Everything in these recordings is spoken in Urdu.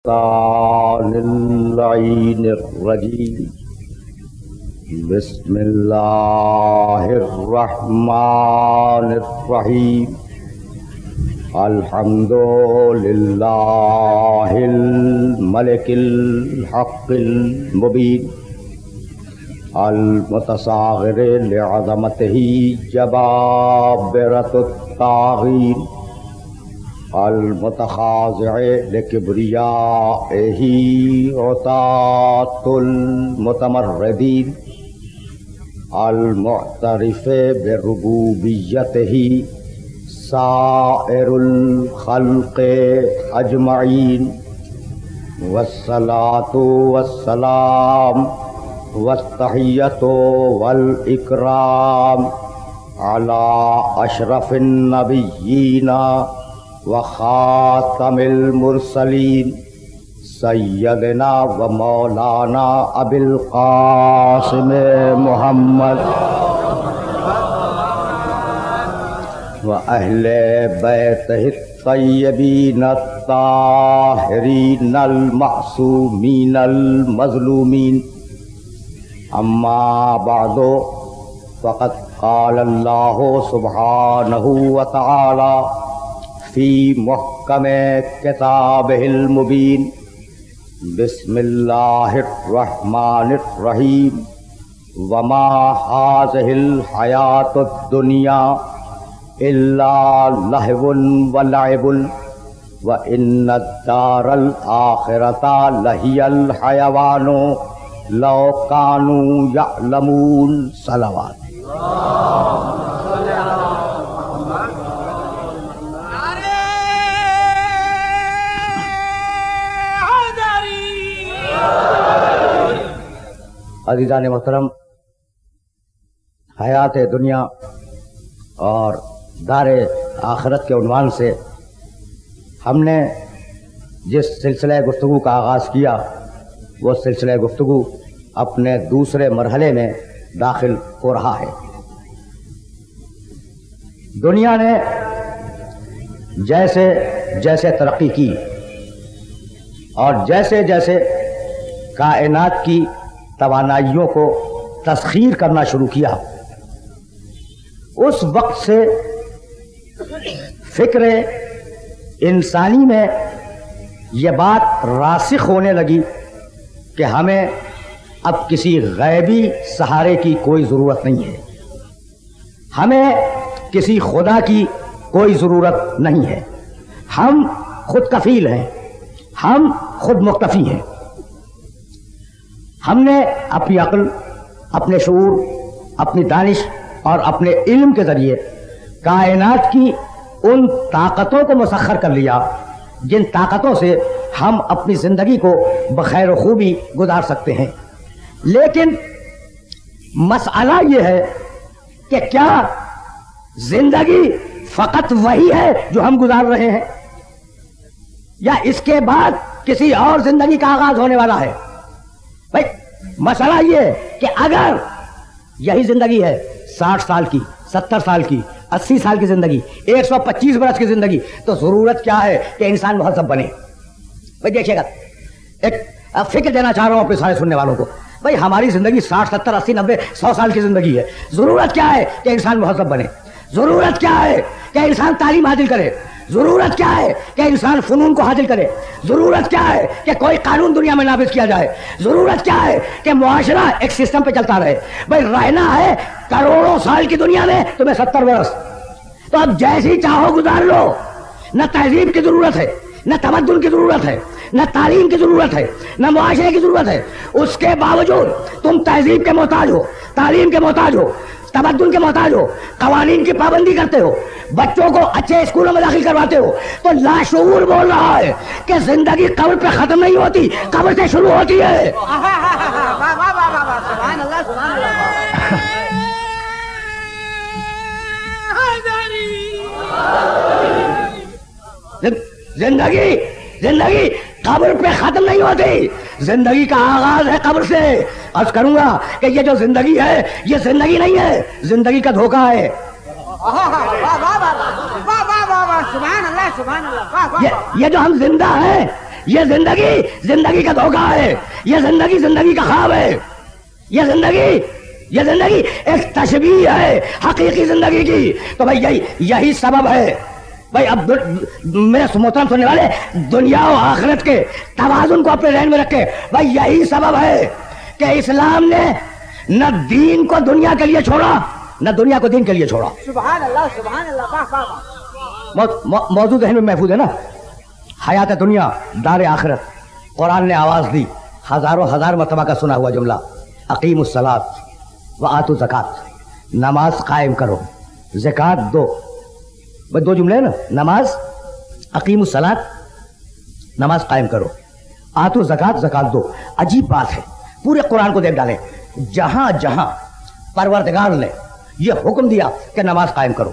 الشيطان اللعين الرجيم. بسم الله الرحمن الرحيم. الحمد لله الملك الحق المبين المتصاغر لعظمته جبابرة الطاغين المتخاضع لكبريائه عتاة المتمردين المعترف بربوبيته سائر الخلق أجمعين. والصلاة والسلام والتحية والإكرام على أشرف النبيين وخاتم المرسلين سيدنا ومولانا أبي القاسم محمد وأهل بيته الطيبين الطاهرين المعصومين المظلومين. أما بعد فقد قال الله سبحانه وتعالى في محكم كتابه المبين. بسم الله الرحمن الرحيم. وما هذه الحياة الدنيا إلا لهو ولعب وإن الدار الآخرة لهي الحيوان لو كانوا يعلمون. صلوات. عزیزان محترم، حیات دنیا اور دار آخرت کے عنوان سے ہم نے جس سلسلہ گفتگو کا آغاز کیا وہ سلسلہ گفتگو اپنے دوسرے مرحلے میں داخل ہو رہا ہے. دنیا نے جیسے جیسے ترقی کی اور جیسے جیسے کائنات کی توانائیوں کو تسخیر کرنا شروع کیا، اس وقت سے فکر انسانی میں یہ بات راسخ ہونے لگی کہ ہمیں اب کسی غیبی سہارے کی کوئی ضرورت نہیں ہے، ہمیں کسی خدا کی کوئی ضرورت نہیں ہے، ہم خود کفیل ہیں، ہم خود مکتفی ہیں. ہم نے اپنی عقل، اپنے شعور، اپنی دانش اور اپنے علم کے ذریعے کائنات کی ان طاقتوں کو مسخر کر لیا جن طاقتوں سے ہم اپنی زندگی کو بخیر و خوبی گزار سکتے ہیں. لیکن مسئلہ یہ ہے کہ کیا زندگی فقط وہی ہے جو ہم گزار رہے ہیں، یا اس کے بعد کسی اور زندگی کا آغاز ہونے والا ہے؟ بھائی مسئلہ یہ ہے کہ اگر یہی زندگی ہے 60 سال کی، 70 سال کی، 80 سال کی زندگی، 125 برس کی زندگی، تو ضرورت کیا ہے کہ انسان مہذب بنے؟ بھائی دیکھیے گا، ایک فکر دینا چاہ رہا ہوں اپنے سارے سننے والوں کو. بھائی ہماری زندگی 60 70 80 90 100 سال کی زندگی ہے. ضرورت کیا ہے کہ انسان مہذب بنے؟ ضرورت کیا ہے کہ انسان تعلیم حاصل کرے؟ ضرورت کیا ہے کہ انسان فنون کو حاصل کرے؟ ضرورت کیا ہے کہ کوئی قانون دنیا میں نافذ کیا جائے؟ ضرورت کیا ہے کہ معاشرہ ایک سسٹم پہ چلتا رہے؟ بھائی رہنا ہے کروڑوں سال کی دنیا میں تمہیں 70 برس، تو اب جیسی چاہو گزار لو. نہ تہذیب کی ضرورت ہے، نہ تمدن کی ضرورت ہے، نہ تعلیم کی ضرورت ہے، نہ معاشرے کی ضرورت ہے. اس کے باوجود تم تہذیب کے محتاج ہو، تعلیم کے محتاج ہو، تمدن کے محتاج ہو، قوانین کی پابندی کرتے ہو، بچوں کو اچھے اسکولوں میں داخل کرواتے ہو. تو لاشعور بول رہا ہے کہ زندگی قبر پہ ختم نہیں ہوتی، قبر سے شروع ہوتی ہے. زندگی قبر پہ ختم نہیں ہوتی، زندگی کا آغاز ہے قبر سے. عرض کروں گا کہ یہ جو زندگی ہے یہ زندگی نہیں ہے، زندگی کا دھوکہ ہے. یہ جو ہم زندہ ہیں یہ زندگی کا دھوکہ ہے، یہ زندگی کا خواب ہے، یہ زندگی ایک تشبیہ ہے حقیقی زندگی کی. تو بھائی یہی سبب ہے بھائی. اب میرے محترم سننے والے، دنیا و آخرت کے توازن کو اپنے ذہن میں رکھے. بھائی یہی سبب ہے کہ اسلام نے نہ دین کو دنیا کے لیے چھوڑا، نہ دنیا کو دین کے لیے چھوڑا. سبحان اللہ سبحان اللہ. موضوع ذہن میں محفوظ ہے نا. حیات دنیا دار آخرت. قرآن نے آواز دی، ہزار مرتبہ کا سنا ہوا جملہ، اقیم الصلاۃ وآتوا الزکات، نماز قائم کرو، زکات دو. بس دو جملے ہیں نا، نماز، اقیم الصلاۃ، نماز قائم کرو، آتوا الزکات، زکات دو. عجیب بات ہے، پورے قرآن کو دیکھ ڈالیں، جہاں جہاں پروردگار نے یہ حکم دیا کہ نماز قائم کرو،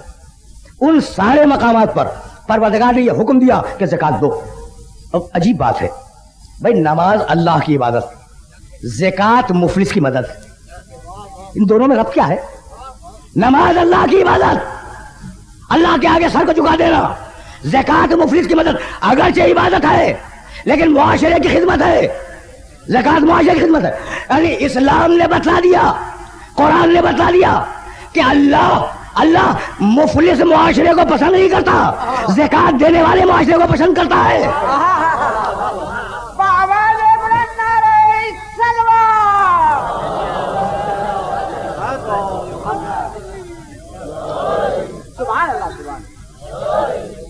ان سارے مقامات پر پروردگار نے یہ حکم دیا کہ زکات دو. اب عجیب بات ہے بھائی، نماز اللہ کی عبادت، زکات مفلس کی مدد. ان دونوں میں ربط کیا ہے؟ نماز اللہ کی عبادت، اللہ کے آگے سر کو جھکا دینا، زکات مفلس کی مدد. اگرچہ عبادت ہے لیکن معاشرے کی خدمت ہے، زکات معاشرے کی خدمت ہے. یعنی اسلام نے بتلا دیا، قرآن نے بتلا دیا کہ اللہ مفلس معاشرے کو پسند نہیں کرتا، زکات دینے والے معاشرے کو پسند کرتا ہے.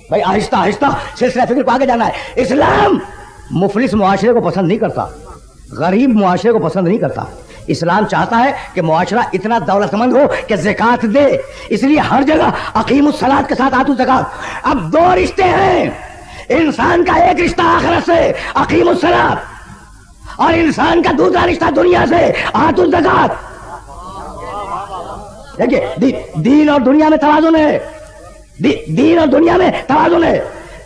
بھائی آہستہ آہستہ سلسلہ فکر کو آگے جانا ہے. اسلام مفلس معاشرے کو پسند نہیں کرتا، غریب معاشرے کو پسند نہیں کرتا. اسلام چاہتا ہے کہ معاشرہ اتنا دولت مند ہو کہ زکات دے. اس لیے ہر جگہ اقیم الصلاۃ کے ساتھ آتوا الزکات. اب دو رشتے ہیں، انسان کا ایک رشتہ آخرت سے اقیم الصلاۃ، اور انسان کا دوسرا رشتہ دنیا سے آتوا الزکات. دیکھیے دین اور دنیا میں توازن ہے، دین اور دنیا میں توازن ہے.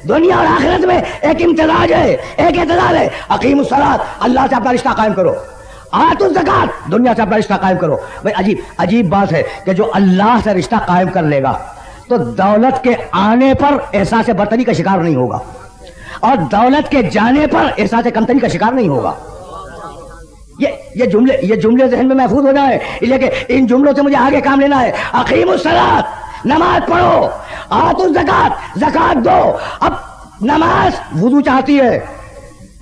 دنیا اور آخرت میں ایک امتزاج ہے، ایک اعتدال ہے. اقیم الصلاۃ، اللہ سے اپنا رشتہ قائم کرو، آتوا الزکات، دنیا سے اپنا رشتہ قائم کرو. بھائی عجیب بات ہے کہ جو اللہ سے رشتہ قائم کر لے گا تو دولت کے آنے پر احساس برتری کا شکار نہیں ہوگا، اور دولت کے جانے پر احساس کمتری کا شکار نہیں ہوگا. یہ جملے ذہن میں محفوظ ہو جائے، لیکن ان جملوں سے مجھے آگے کام لینا ہے. اقیم الصلاۃ، نماز پڑھو، آتوا الزکات، زکات دو. اب نماز وضو چاہتی ہے،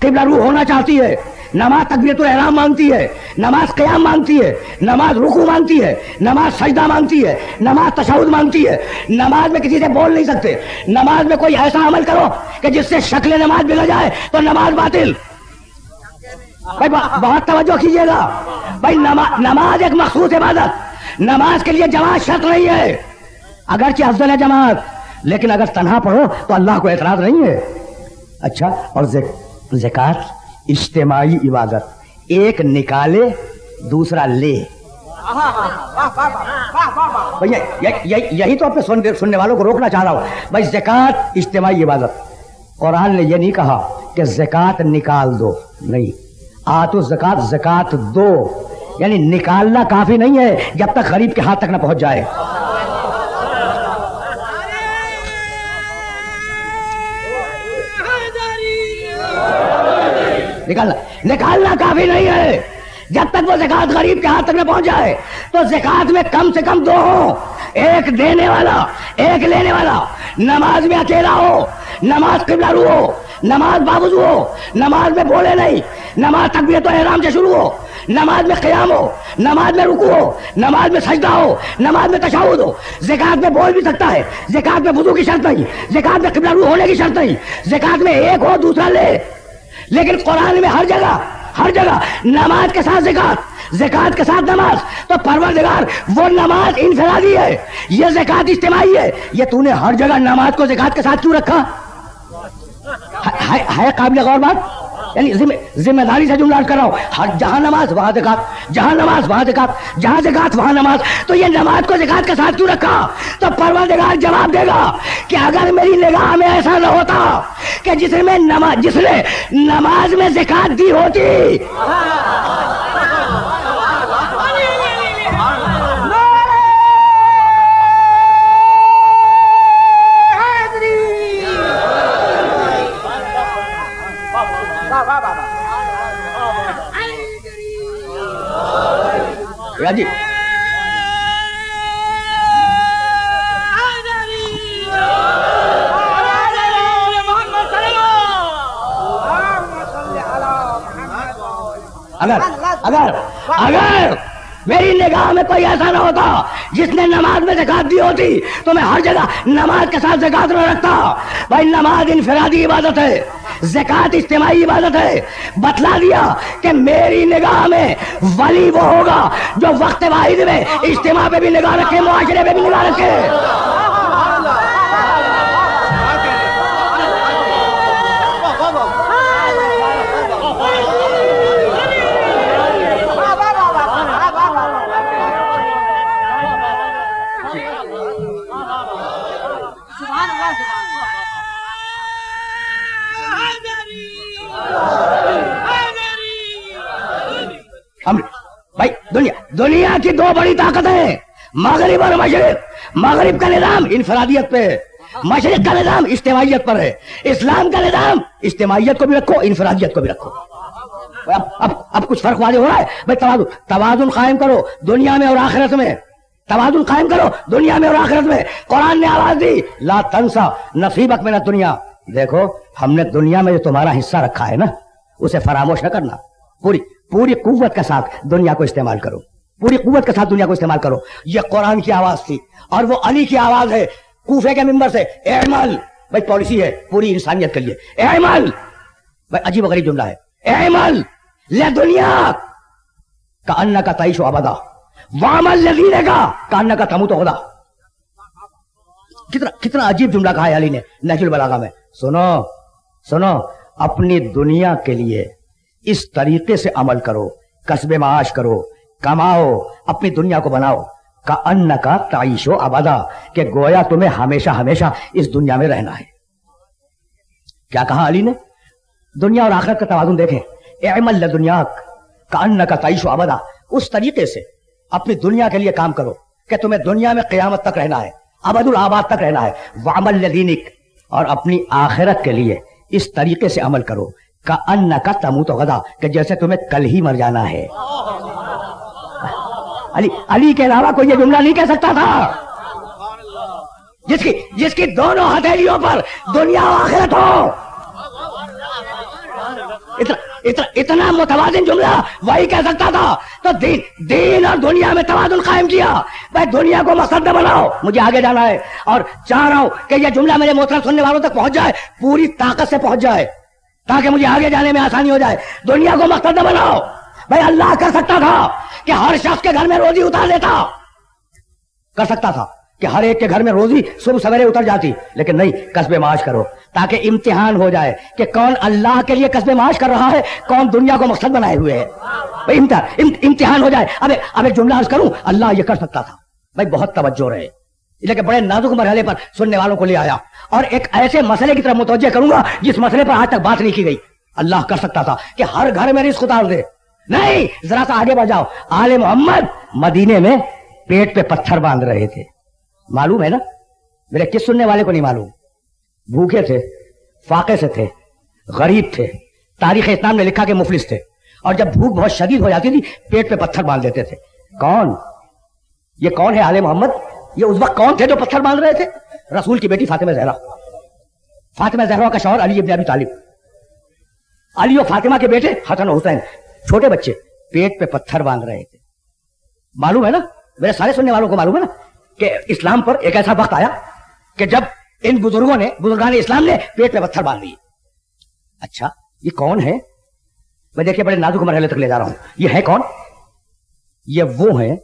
قبلہ رو ہونا چاہتی ہے، نماز تکبیرۃ الاحرام مانگتی ہے، نماز قیام مانگتی ہے، نماز رکوع مانگتی ہے، نماز سجدہ مانگتی ہے، نماز تشہد مانگتی ہے. نماز میں کسی سے بول نہیں سکتے. نماز میں کوئی ایسا عمل کرو کہ جس سے شکل نماز بگڑ جائے تو نماز باطل. بھائی بہت توجہ کیجیے گا. بھائی نماز ایک مخصوص عبادت، نماز کے لیے جماعت شرط نہیں ہے، اگرچہ افضل ہے جماعت، لیکن اگر تنہا پڑھو تو اللہ کو اعتراض نہیں ہے. اچھا، اور زکات اجتماعی عبادت، ایک نکالے دوسرا لے. یہی تو اپنے سننے والوں کو روکنا چاہ رہا ہوں. بھائی زکات اجتماعی عبادت، قرآن نے یہ نہیں کہا کہ زکات نکال دو، نہیں، آتوا الزکات، زکات دو. یعنی نکالنا کافی نہیں ہے جب تک غریب کے ہاتھ تک نہ پہنچ جائے. نکالنا کافی نہیں ہے جب تک وہ زکات غریب کے ہاتھ تک نہ پہنچ جائے. تو زکات میں کم سے کم دو ہو، ایک دینے والا، ایک لینے والا. نماز میں اکیلا ہو، نماز قبلہ رو ہو، نماز باوضو ہو، نماز میں بولے نہیں، نماز تکبیرۃ الاحرام سے شروع ہو، نماز میں قیام ہو، نماز میں رکوع ہو، نماز میں سجدہ ہو، نماز میں تشہد ہو. زکات میں بول بھی سکتا ہے، زکات میں وضو کی شرط نہیں، زکات میں قبلہ رو ہونے کی شرط نہیں، زکات میں ایک ہو دوسرا لے. لیکن قرآن میں ہر جگہ نماز کے ساتھ زکات، زکات کے ساتھ نماز. تو پروردگار وہ نماز انفرادی ہے، یہ زکات اجتماعی ہے. یہ تو نے ہر جگہ نماز کو زکات کے ساتھ کیوں رکھا؟ ہے قابل غور بات. یعنی ذمہ داری سے جملہ کر رہا ہوں، جہاں نماز وہاں زکات، جہاں نماز وہاں زکات، جہاں زکات وہاں نماز. تو یہ نماز کو زکات کے ساتھ کیوں رکھا؟ تو پروردگار جواب دے گا کہ اگر میری نگاہ میں ایسا نہ ہوتا کہ جس نے نماز میں زکات دی ہوتی، جی اگر اگر میری نگاہ میں کوئی ایسا نہ ہوتا جس نے نماز میں زکات دی ہوتی تو میں ہر جگہ نماز کے ساتھ زکات نہ رکھتا. بھائی نماز انفرادی عبادت ہے, زکات اجتماعی عبادت ہے. بتلا دیا کہ میری نگاہ میں ولی وہ ہوگا جو وقت واحد میں اجتماع پہ بھی نگاہ رکھے, معاشرے پہ بھی نگاہ رکھے. بھائی دنیا کی دو بڑی طاقتیں, مغرب اور مشرق. مغرب کا نظام انفرادیت پہ, مشرق کا نظام اجتماعیت پر ہے. اسلام کا نظام اجتماعیت کو بھی رکھو, انفرادیت کو بھی رکھو. اب کچھ فرق واضح ہو رہا ہے. بھائی توازن قائم کرو دنیا میں اور آخرت میں, توازن قائم کرو دنیا میں اور آخرت میں. قرآن نے آواز دی لا تنسا نصیبک من الدنیا. دیکھو ہم نے دنیا میں جو تمہارا حصہ رکھا ہے نا اسے فراموش نہ کرنا. پوری قوت کے ساتھ دنیا کو استعمال کرو, پوری قوت کے ساتھ دنیا کو استعمال کرو. یہ قرآن کی آواز تھی اور وہ علی کی آواز ہے کوفے کے منبر سے. اعمل, بھائی پالیسی ہے پوری انسانیت کے لیے. اعمل, بھائی عجیب و غریب جملہ ہے. اعمل لدنیا کأنک تعیش ابدا وعمل لدینک کأنک تموت غدا. کتنا عجیب جملہ کہا ہے علی نے نہج البلاغہ میں. سنو اپنی دنیا کے لیے اس طریقے سے عمل کرو, کسب معاش کرو, کماؤ, اپنی دنیا کو بناؤ. کأنک تعیش ابدا, کہ گویا تمہیں ہمیشہ ہمیشہ اس دنیا میں رہنا ہے. کیا کہا علی نے؟ دنیا اور آخرت کا توازن دیکھیں. اعمل لدنیاک کأنک تعیش ابدا, اس طریقے سے اپنی دنیا کے لیے کام کرو کہ تمہیں دنیا میں قیامت تک رہنا ہے, ابد الآباد تک رہنا ہے. وعمل لدینک, اور اپنی آخرت کے لیے اس طریقے سے عمل کرو کأنک تموت غدا, کہ جیسے تمہیں کل ہی مر جانا ہے. علی کے علاوہ کوئی یہ جملہ نہیں کہہ سکتا تھا جس کی دونوں ہتھیلیوں پر دنیا و آخرت ہو. اتنا متوازن جملہ وہی کہہ سکتا تھا. تو دین اور دنیا میں توازن قائم کیا. بھائی دنیا کو مقصد نہ بناؤ, مجھے آگے جانا ہے اور چاہ رہا ہوں کہ یہ جملہ میرے محترم سننے والوں تک پہنچ جائے, پوری طاقت سے پہنچ جائے تاکہ مجھے آگے جانے میں آسانی ہو جائے. دنیا کو مقصد نہ بناؤ. بھائی اللہ کر سکتا تھا کہ ہر شخص کے گھر میں روزی اتار دیتا, کر سکتا تھا کہ ہر ایک کے گھر میں روزی صبح سویرے اتر جاتی, لیکن نہیں, کسب معاش کرو تاکہ امتحان ہو جائے کہ کون اللہ کے لیے کسب معاش کر رہا ہے, کون دنیا کو مقصد بنائے ہوئے ہے. بھائی امتحان ہو جائے. اب ایک جملہ عرض کروں, اللہ یہ کر سکتا تھا. بھائی بہت توجہ رہے, لیکن بڑے نازک مرحلے پر سننے والوں کو لے آیا اور ایک ایسے مسئلے کی طرف متوجہ کروں گا جس مسئلے پر آج تک بات نہیں کی گئی. اللہ کر سکتا تھا کہ ہر گھر میں رزق اتار دے. نہیں, ذرا سا آگے بڑھ جاؤ. آل محمد مدینے میں پیٹ پہ پتھر باندھ رہے تھے, معلوم ہے نا؟ میرے کس سننے والے کو نہیں معلوم؟ بھوکے تھے, فاقے سے تھے, غریب تھے, تاریخ اسلام نے لکھا کہ مفلس تھے, اور جب بھوک بہت شدید ہو جاتی تھی پیٹ پہ پتھر باندھ دیتے تھے. کون یہ کون ہے آل محمد؟ یہ اس وقت کون تھے جو پتھر باندھ رہے تھے؟ رسول کی بیٹی فاطمہ زہرا. فاطمہ زہرا کا شوہر علی ابن ابی طالب. علی و فاطمہ کے بیٹے حسن و حسین, چھوٹے بچے پیٹ پہ پتھر باندھ رہے تھے. معلوم ہے نا, میرے سارے سننے والوں کو معلوم ہے نا کہ اسلام پر ایک ایسا وقت آیا کہ جب ان بزرگان اسلام نے پیٹ پہ پتھر باندھ لیے. اچھا یہ کون ہے؟ میں دیکھیے بڑے نازک مرحلے تک لے جا رہا ہوں. یہ ہے کون؟ یہ وہ ہیں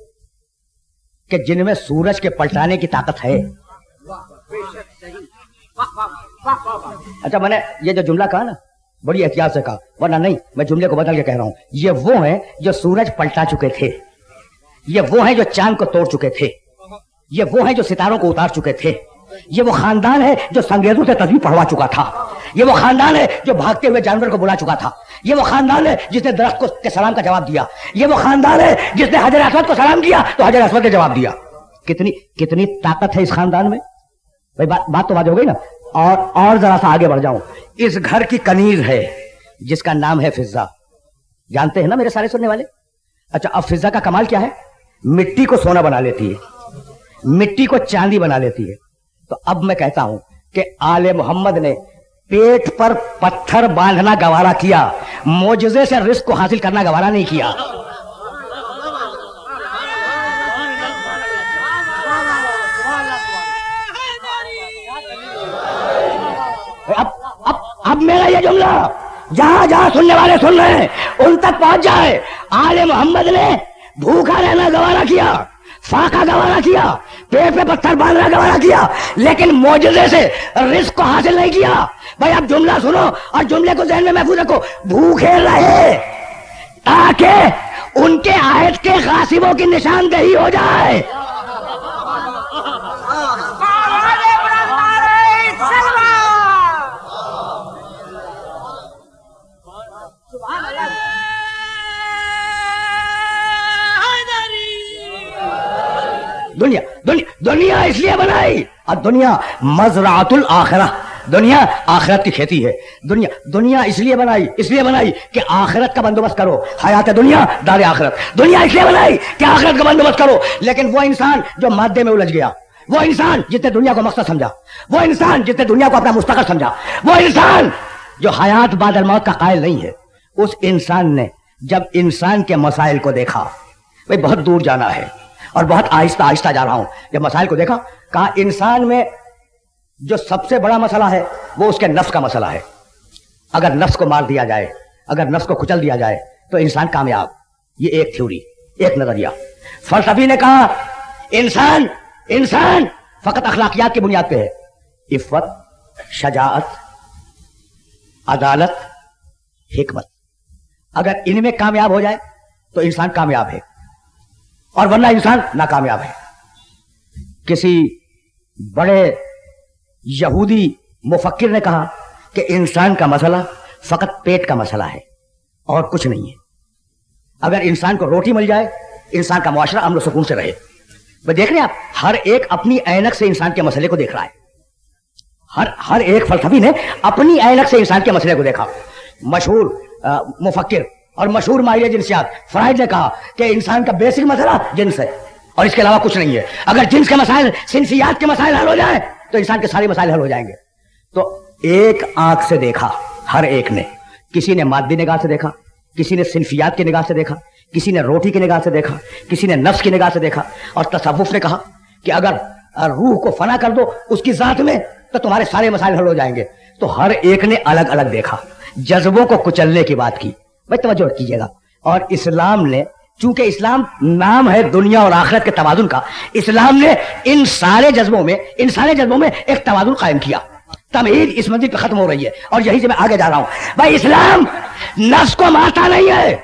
کہ جن میں سورج کے پلٹانے کی طاقت ہے. اچھا میں نے یہ جو جملہ کہا نا بڑی احتیاط سے کہا, ورنہ نہیں میں جملے کو بدل کے کہہ رہا ہوں. یہ وہ ہیں جو سورج پلٹا چکے تھے, یہ وہ ہیں جو چاند کو توڑ چکے تھے, یہ وہ ہیں جو ستاروں کو اتار چکے تھے, یہ وہ خاندان ہے جو سنگریزوں سے تسبیح پڑھوا چکا تھا, یہ وہ خاندان ہے جو بھاگتے ہوئے جانور کو بلا چکا تھا, یہ وہ خاندان ہے جس نے درخت کو کے سلام کا جواب دیا, یہ وہ خاندان ہے جس نے حجر اسود کو سلام کیا تو حجر اسود نے جواب دیا. کتنی طاقت ہے اس خاندان میں. بھائی بات تو واضح ہو گئی نا. اور ذرا سا آگے بڑھ جاؤں. اس گھر کی کنیز ہے, جس کا نام ہے فضا. جانتے ہیں نا میرے سارے سننے والے؟ اچھا اب فضا کا کمال کیا ہے؟ مٹی کو سونا بنا لیتی ہے, مٹی کو چاندی بنا لیتی ہے. تو اب میں کہتا ہوں کہ آل محمد نے پیٹ پر پتھر باندھنا گوارا کیا, معجزے سے رزق کو حاصل کرنا گوارا نہیں کیا. اب میرا یہ جملہ جہاں جہاں سننے والے سن رہے ہیں ان تک پہنچ جائے. آل محمد نے بھوکا رہنا گوارا کیا, فاقہ گوارا کیا, پیٹ پہ پتھر باندھنا گوارا کیا, لیکن معجزے سے رزق کو حاصل نہیں کیا. بھائی اب جملہ سنو اور جملے کو ذہن میں محفوظ رکھو. بھوکے رہے تاکہ ان کے عہد کے غاصبوں کی نشاندہی ہو جائے. دنیا دنیا دنیا اس لیے بنائی, اور دنیا مزرعۃ الآخرہ, دنیا آخرت کی کھیتی ہے. دنیا دنیا اس لیے بنائی کہ آخرت کا بندوبست کرو. حیات دنیا دار آخرت. دنیا اس لیے بنائی کہ آخرت کا بندوبست کرو. لیکن وہ انسان جو مادے میں الجھ گیا, وہ انسان جس نے دنیا کو مقصد سمجھا, وہ انسان جس نے دنیا کو اپنا مستقل سمجھا, وہ انسان جو حیات بعد الموت کا قائل نہیں ہے, اس انسان نے جب انسان کے مسائل کو دیکھا, بھائی بہت دور جانا ہے اور بہت آہستہ آہستہ جا رہا ہوں, جب مسائل کو دیکھا کہا انسان میں جو سب سے بڑا مسئلہ ہے وہ اس کے نفس کا مسئلہ ہے. اگر نفس کو مار دیا جائے, اگر نفس کو کچل دیا جائے تو انسان کامیاب. یہ ایک تھیوری, ایک نظریہ. فلسفی نے کہا انسان فقط اخلاقیات کی بنیاد پہ ہے. عفت, شجاعت, عدالت, حکمت, اگر ان میں کامیاب ہو جائے تو انسان کامیاب ہے, اور ورنہ انسان ناکامیاب ہے. کسی بڑے یہودی مفکر نے کہا کہ انسان کا مسئلہ فقط پیٹ کا مسئلہ ہے اور کچھ نہیں ہے. اگر انسان کو روٹی مل جائے, انسان کا معاشرہ امن و سکون سے رہے. وہ دیکھ رہے ہیں آپ, ہر ایک اپنی اینک سے انسان کے مسئلے کو دیکھ رہا ہے. ہر ایک فلسفی نے اپنی اینک سے انسان کے مسئلے کو دیکھا. مشہور مفکر اور مشہور ماہر جنسیات فرائڈ نے کہا کہ انسان کا بیسک مسئلہ جنس ہے اور اس کے علاوہ کچھ نہیں ہے. اگر جنس کے مسائل, صنفیات کے مسائل حل ہو جائیں تو انسان کے سارے مسائل حل ہو جائیں گے. تو ایک آنکھ سے دیکھا ہر ایک نے. کسی نے مادی نگاہ سے دیکھا, کسی نے صنفیات کی نگاہ سے دیکھا, کسی نے روٹی کی نگاہ سے دیکھا, کسی نے نفس کی نگاہ سے دیکھا. اور تصوف نے کہا کہ اگر روح کو فنا کر دو اس کی ذات میں تو تمہارے سارے مسائل حل ہو جائیں گے. تو ہر ایک نے الگ الگ دیکھا, جذبوں کو کچلنے کی بات کی. بھائی توجہ کیجیے گا. اور اسلام نے, چونکہ اسلام نام ہے دنیا اور آخرت کے توازن کا, اسلام نے ان سارے جذبوں میں ایک توازن قائم کیا. تمہید اس منزل پہ ختم ہو رہی ہے اور یہی سے میں آگے جا رہا ہوں. بھائی اسلام نفس کو مارتا نہیں ہے,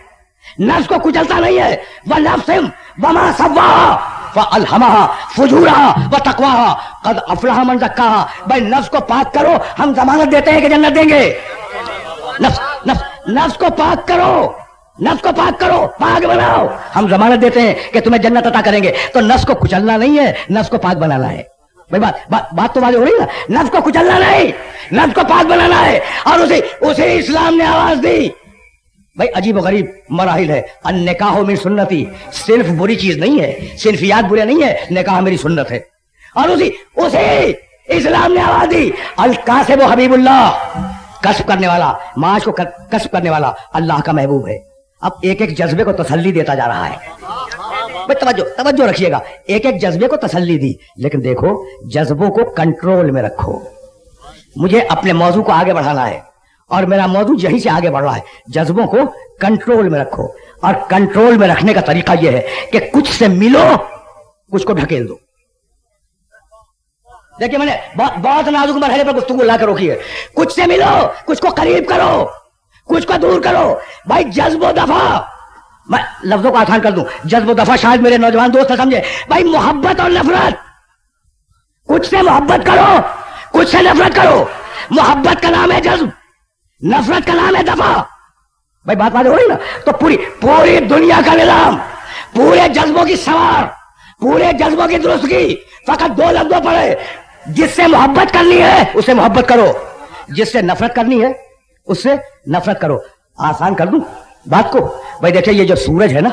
نفس کو کچلتا نہیں ہے. وَنَفْسٍ وَمَا سَوَّاهَا فَأَلْهَمَهَا فُجُورَهَا وَتَقْوَاهَا قَدْ أَفْلَحَ مَن زَكَّاهَا. بھائی نفس کو پاک کرو, ہم ضمانت دیتے ہیں کہ جنت دیں گے. نفس کو پاک کرو, نفس کو پاک کرو, پاک بناؤ, ہم ضمانت دیتے ہیں کہ تمہیں جنت عطا کریں گے. تو نفس کو کچلنا نہیں ہے, نفس کو پاک بنانا ہے. بھائی بات تو واضح ہو رہی ہے نا. نفس کو کچلنا نہیں, نفس کو پاک بنانا ہے. اور اسے اسلام نے آواز دی. بھائی عجیب و غریب مراحل ہے. النکاح من سنتی, صرف بری چیز نہیں ہے, صنفیات برے نہیں ہے, نکاح میری سنت ہے. اور اسے اسلام نے آواز دی. القاسب و حبیب اللہ, کسب کرنے والا, معاش کو کسب کرنے والا اللہ کا محبوب ہے. اب ایک ایک جذبے کو تسلی دیتا جا رہا ہے. توجہ رکھیے گا. ایک ایک جذبے کو تسلی دی, لیکن دیکھو جذبوں کو کنٹرول میں رکھو. مجھے اپنے موضوع کو آگے بڑھانا ہے اور میرا موضوع یہیں سے آگے بڑھ رہا ہے. جذبوں کو کنٹرول میں رکھو, اور کنٹرول میں رکھنے کا طریقہ یہ ہے کہ کچھ سے ملو, کچھ کو ڈھکیل دو. دیکھیے میں نے بہت نازک مرحلے پر گفتگو لا کر روکی ہے. کچھ سے ملو, کچھ کو قریب کرو, کچھ کو دور کرو. بھائی جذب و دفع, میں لفظوں کو آسان کر دوں, جذب و دفع شاید میرے نوجوان دوست سمجھے. بھائی محبت اور نفرت, کچھ سے محبت کرو, کچھ سے نفرت کرو. محبت کا نام ہے جذب, نفرت کا نام ہے دفع. بھائی بات ہو رہی نا. تو پوری دنیا کا نظام, پورے جذبوں کی سوار, پورے جذبوں کی درست کی فقط دو لفظوں پر ہے. جس سے محبت کرنی ہے اسے محبت کرو, جس سے نفرت کرنی ہے اس سے نفرت کرو. آسان کر دوں بات کو. بھائی دیکھیں یہ جو سورج ہے نا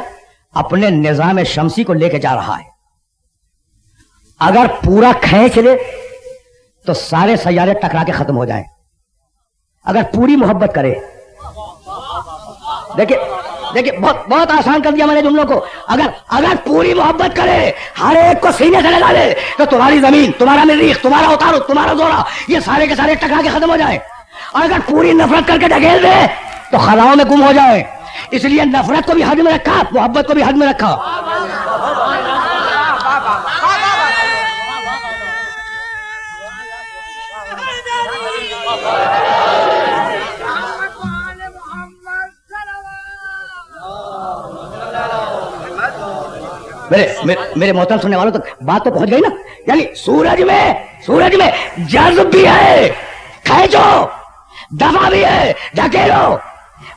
اپنے نظام شمسی کو لے کے جا رہا ہے. اگر پورا کھینچ لے تو سارے سیارے ٹکرا کے ختم ہو جائیں. اگر پوری محبت کرے, دیکھیں بہت بہت آسان کر دیا میں نے جملوں کو. اگر پوری محبت کرے, ہر ایک کو سینے سے لگا لے, تو تمہاری زمین, تمہارا مریخ, تمہارا اتارو, تمہارا زورا, یہ سارے کے سارے ٹکرا کے ختم ہو جائیں. اور اگر پوری نفرت کر کے ڈھکیل دے تو خلاؤں میں گم ہو جائے. اس لیے نفرت کو بھی حد میں رکھا, محبت کو بھی حد میں رکھا. میرے محترم سننے والوں تک بات تو پہنچ گئی نا. یعنی سورج میں جذب بھی ہے, کھینچو, دفع بھی ہے, ڈھکیلو.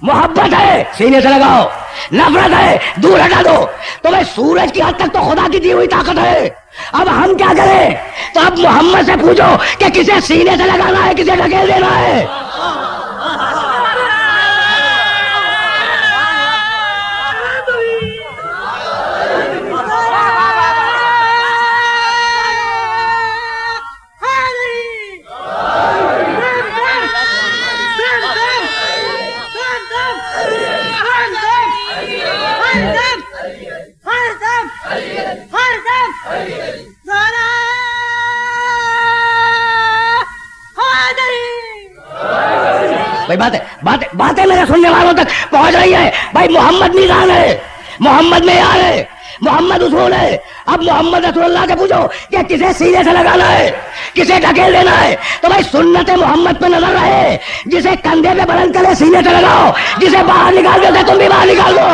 محبت ہے سینے سے لگاؤ, نفرت ہے دور ہٹا دو. تو بھائی سورج کی حد تک تو خدا کی دی ہوئی طاقت ہے. اب ہم کیا کریں؟ تو اب محمد سے پوچھو کہ کسے سینے سے لگانا ہے, کسے ڈھکیل دینا ہے. باتیں میرے سننے والوں تک پہنچ رہی ہے. بھائی محمد میزان ہے, محمد معیار ہے, محمد اصول ہے. اب محمد رسول اللہ سے پوچھو کہ کسے سینے سے لگانا ہے, کسے ڈھکیل دینا ہے. تو بھائی سنت محمد پہ نظر رہے. جسے کندھے پہ بلند کرے سینے سے لگاؤ, جسے باہر نکال دیتے تم بھی باہر نکال دو.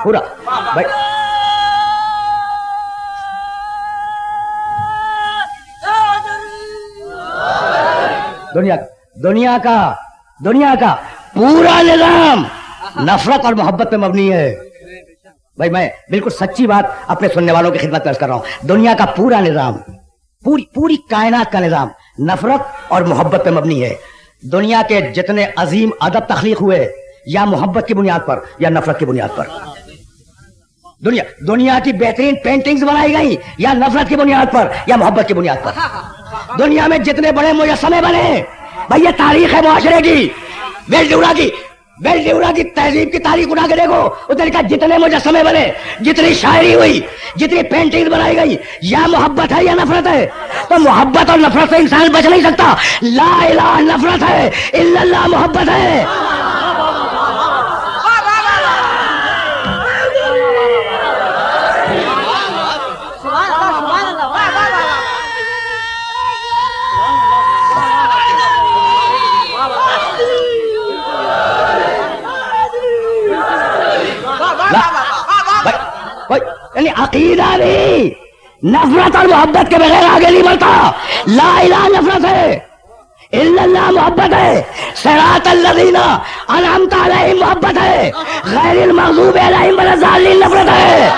پورا بھائی دنیا کا پورا نظام نفرت اور محبت پہ مبنی ہے. بھائی میں بالکل سچی بات اپنے سننے والوں کی خدمت پیش کر رہا ہوں. دنیا کا پورا نظام, پوری کائنات کا نظام نفرت اور محبت پہ مبنی ہے. دنیا کے جتنے عظیم ادب تخلیق ہوئے یا محبت کی بنیاد پر یا نفرت کی بنیاد پر. دنیا کی بہترین پینٹنگز بنائی گئی یا نفرت کی بنیاد پر یا محبت کی بنیاد پر. دنیا میں جتنے بڑے مجسمے بنے, بھائی یہ تاریخ ہے معاشرے کی. بیل ڈیورا کی تہذیب کی تاریخ اٹھا کے دیکھو, ادھر کا جتنے مجسمے بنے, جتنی شاعری ہوئی, جتنی پینٹنگ بنائی گئی, یا محبت ہے یا نفرت ہے. تو محبت اور نفرت سے انسان بچ نہیں سکتا. لا الہ نفرت ہے, الا اللہ محبت ہے. یعنی عقیدہ بھی نفرت اور محبت کے بغیر آگے نہیں بڑھتا. لا الہ نفرت ہے, الا اللہ محبت ہے, صراط الذین انعمت علیہم محبت ہے, غیر المغضوب علیہم ولا الضالین نفرت ہے.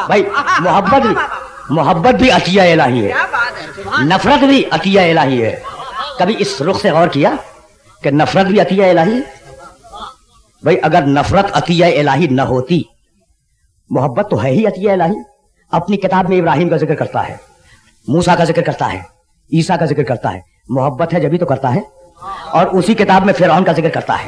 بھائی محبت بھی عطیہ الہی ہے, نفرت بھی عطیہ الہی ہے. کبھی اس رخ سے غور کیا کہ نفرت بھی عطیہ الہی ہے؟ بھائی اگر نفرت عطیہ الہی نہ ہوتی, محبت تو ہے ہی عطیہ الہی. اپنی کتاب میں ابراہیم کا ذکر کرتا ہے, موسیٰ کا ذکر کرتا ہے, عیسیٰ کا ذکر کرتا ہے. محبت ہے جبھی تو کرتا ہے. اور اسی کتاب میں فرعون کا ذکر کرتا ہے.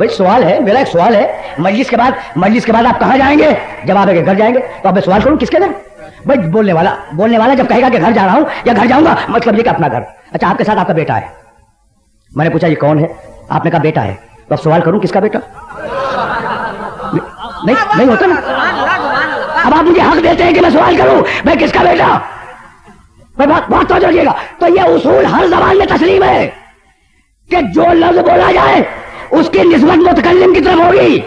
بھائی سوال ہے میرا، ایک سوال ہے، مجلس کے بعد آپ کہاں جائیں گے؟ جب آپ گھر جائیں گے تو آپ میں سوال کروں کس کے گھر؟ بھائی بولنے والا جب کہے گا کہ گھر جا رہا ہوں یا گھر جاؤں گا، مطلب یہ کہ اپنا گھر. اچھا آپ کے ساتھ آپ کا بیٹا ہے، میں نے پوچھا یہ کون ہے؟ آپ نے کہا بیٹا ہے، تو اب سوال کروں کس کا بیٹا؟ نہیں ہوتا نا. اب آپ مجھے حق دیتے ہیں کہ میں سوال کروں بھائی کس کا بیٹا؟ بہت توجہ دیجیے گا. تو یہ اصول ہر زبان میں تسلیم ہے کہ جو لفظ بولا جائے اس کی نسبت متکلم کی طرف ہوگی.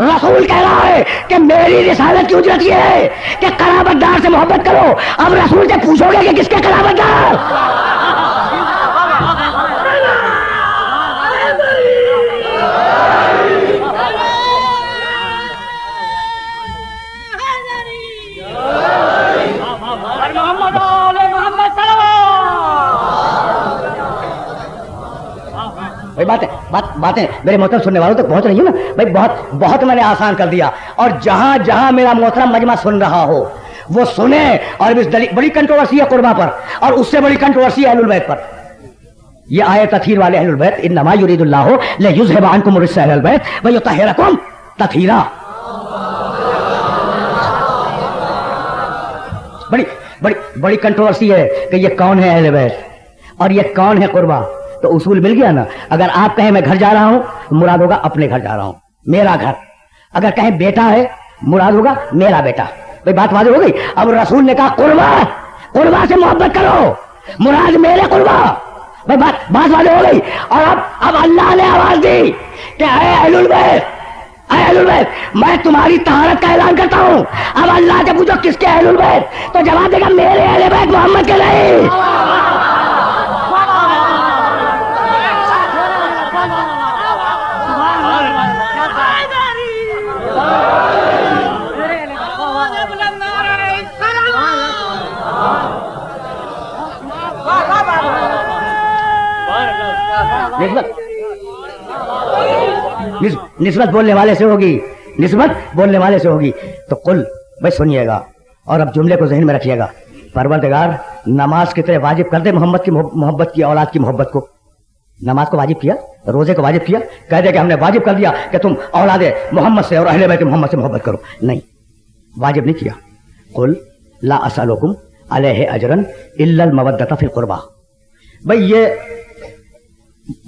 رسول کہہ رہا ہے کہ میری رسالت کی اجرت یہ ہے کہ قرابت دار سے محبت کرو. اب رسول سے پوچھو گے کہ کس کے قرابت دار؟ باتیں میرے محترم سننے والوں تک پہنچ رہی ہے نا بھائی. بہت میں نے آسان کر دیا. اور جہاں میرا محترم مجمع سن رہا ہو وہ سنے. اور اس بڑی کنٹروورسی ہے قربا پر، اور اس سے بڑی کنٹروورسی ہے اہل البیت پر. یہ آئے تطہیر والے اہل البیت، انما یرید اللہ لیذھب عنکم الرجس اہل البیت ویطہرکم تطہیرا. بڑی کنٹروورسی ہے کہ یہ کون ہے اہل بیت اور یہ کون ہے قربا. تو اصول مل گیا نا. اگر آپ کہیں میں گھر جا رہا ہوں مراد ہوگا اپنے گھر جا رہا ہوں، میرا گھر. اگر کہیں بیٹا ہے مراد ہوگا میرا بیٹا. بھائی بات واضح ہو گئی. اب رسول نے کہا قربا سے محبت کرو، مراد میرے قربا. بھائی بات واضح ہو گئی. اور اب اللہ نے آواز دی کہ اے اہل البیت میں تمہاری طہارت کا اعلان کرتا ہوں. اب اللہ سے پوچھو کس کے اہل البیت؟ تو جواب دے گا میرے اہل بیت محمد کے نہیں. نسبت بولنے والے سے ہوگی. تو قل بھائی سنیے گا اور اب جملے کو ذہن میں رکھیے گا. پروردگار نماز کی طرح واجب کر دے محمد کی محبت کی، اولاد کی محبت کو. نماز کو واجب کیا، روزے کو واجب کیا، کہہ دے کہ ہم نے واجب کر دیا کہ تم اولاد محمد سے اور اہل بیت محمد سے محبت کرو. نہیں، واجب نہیں کیا. قل لا اسألکم علیہ اجرا الا المودۃ فی القربى. بھائی یہ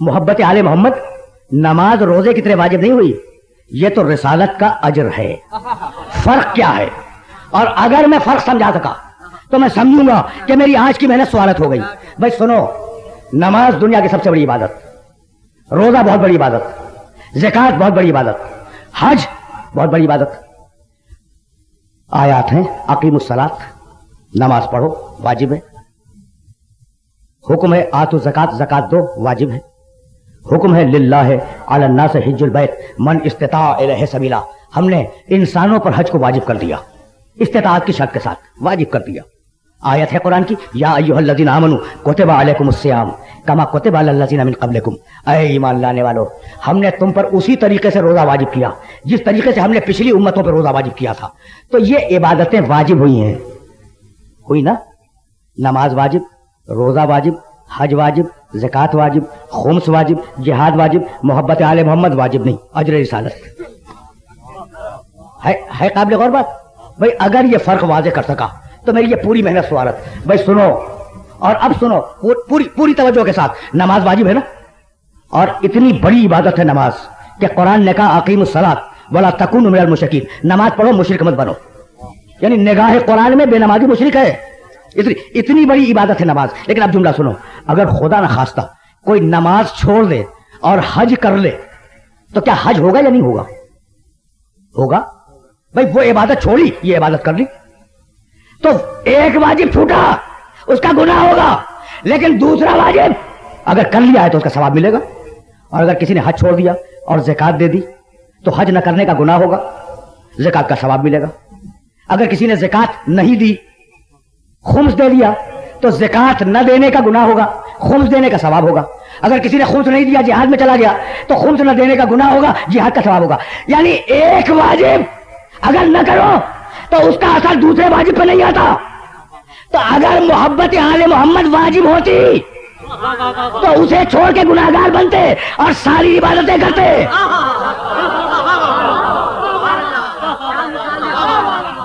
محبت آل محمد نماز روزے کی طرح واجب نہیں ہوئی، یہ تو رسالت کا اجر ہے. فرق کیا ہے؟ اور اگر میں فرق سمجھا سکا تو میں سمجھوں گا کہ میری آج کی محنت سوالت ہو گئی. بھائی سنو، نماز دنیا کی سب سے بڑی عبادت، روزہ بہت بڑی عبادت، زکوٰۃ بہت بڑی عبادت، حج بہت بڑی عبادت. آیات ہیں اقیموا الصلاۃ، نماز پڑھو واجب ہے. حکم ہے آتوا الزکاۃ، زکات دو واجب ہے. حکم ہے للہ علی الناس حج البیت من استطاع الیہ سبیلا. ہم نے انسانوں پر حج کو واجب کر دیا، استطاعت کی شرط کے ساتھ واجب کر دیا. آیت ہے قرآن کی یا ایھا الذین آمنوا کتب علیکم الصیام کما کتب علی الذین من قبلکم. اے ایمان لانے والو، ہم نے تم پر اسی طریقے سے روزہ واجب کیا جس طریقے سے ہم نے پچھلی امتوں پر روزہ واجب کیا تھا. تو یہ عبادتیں واجب ہوئی نا. نماز واجب، روزہ واجب، حج واجب، زکات واجب، خمس واجب، جہاد واجب، محبت آل محمد واجب نہیں، اجر رسالت ہے. قابل غور بات. بھائی اگر یہ فرق واضح کر سکا تو میری یہ پوری محنت سوالت. بھائی سنو، اور اب سنو پوری توجہ کے ساتھ. نماز واجب ہے نا، اور اتنی بڑی عبادت ہے نماز کہ قرآن نے کہا اقیموا الصلاۃ ولا تکونوا من المشرکین. نماز پڑھو مشرک مت بنو. یعنی نگاہ قرآن میں بے نمازی مشرک ہے. اتنی بڑی عبادت ہے نماز. لیکن اب جملہ سنو، اگر خدا نہ خواستہ کوئی نماز چھوڑ دے اور حج کر لے تو کیا حج ہوگا یا نہیں ہوگا؟ بھائی وہ عبادت چھوڑی، یہ عبادت کر لی تو ایک واجب چھوٹا، اس کا گناہ ہوگا. لیکن دوسرا واجب اگر کر لیا ہے تو اس کا ثواب ملے گا. اور اگر کسی نے حج چھوڑ دیا اور زکات دے دی تو حج نہ کرنے کا گناہ ہوگا، زکات کا ثواب ملے گا. اگر کسی نے زکات نہیں دی، خمس دے دیا تو زکات نہ دینے کا گناہ ہوگا، خمس دینے کا ثواب ہوگا. اگر کسی نے خمس نہیں دیا، جہاد میں چلا گیا تو خمس نہ دینے کا گناہ ہوگا، جہاد کا ثواب ہوگا. یعنی ایک واجب اگر نہ کرو تو اس کا اثر دوسرے واجب پہ نہیں آتا. تو اگر محبت آل محمد واجب ہوتی تو اسے چھوڑ کے گناہگار بنتے اور ساری عبادتیں کرتے.